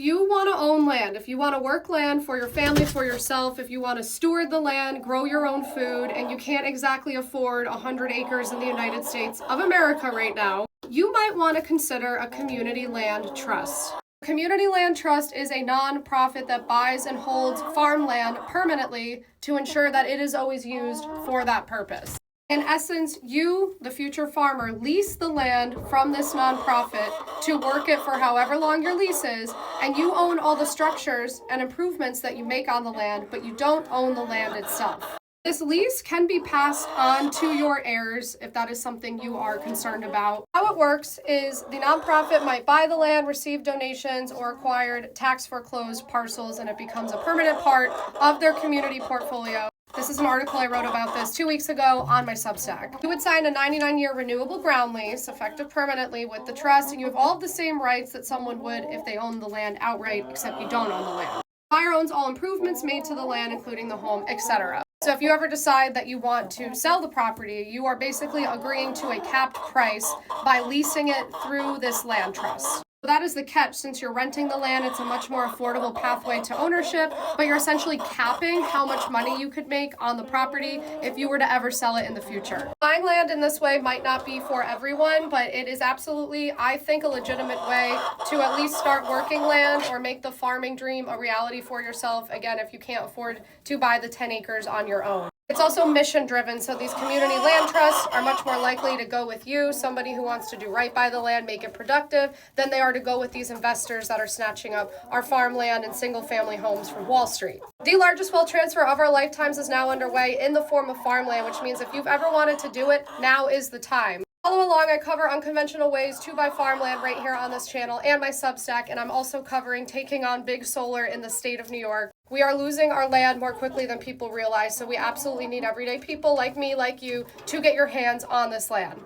you want to own land, if you want to work land for your family, for yourself, if you want to steward the land, grow your own food, and you can't exactly afford 100 acres in the United States of America right now, you might want to consider a community land trust. A community land trust is a non-profit that buys and holds farmland permanently to ensure that it is always used for that purpose. In essence, you, the future farmer, lease the land from this nonprofit to work it for however long your lease is, and you own all the structures and improvements that you make on the land, but you don't own the land itself. This lease can be passed on to your heirs if that is something you are concerned about. How it works is the nonprofit might buy the land, receive donations, or acquired tax foreclosed parcels, and it becomes a permanent part of their community portfolio. This is an article I wrote about this 2 weeks ago on my Substack. You would sign a 99-year renewable ground lease, effective permanently, with the trust, and you have all of the same rights that someone would if they owned the land outright, except you don't own the land. The buyer owns all improvements made to the land, including the home, etc. So if you ever decide that you want to sell the property, you are basically agreeing to a capped price by leasing it through this land trust. That is the catch. Since you're renting the land, it's a much more affordable pathway to ownership, but you're essentially capping how much money you could make on the property if you were to ever sell it in the future. Buying land in this way might not be for everyone, but it is absolutely, I think, a legitimate way to at least start working land or make the farming dream a reality for yourself, again, if you can't afford to buy the 10 acres on your own. It's also mission driven, so these community land trusts are much more likely to go with you, somebody who wants to do right by the land, make it productive, than they are to go with these investors that are snatching up our farmland and single family homes from Wall Street. The largest wealth transfer of our lifetimes is now underway in the form of farmland, which means if you've ever wanted to do it, now is the time. Follow along, I cover unconventional ways to buy farmland right here on this channel and my Substack, and I'm also covering taking on big solar in the state of New York. We are losing our land more quickly than people realize, so we absolutely need everyday people like me, like you, to get your hands on this land.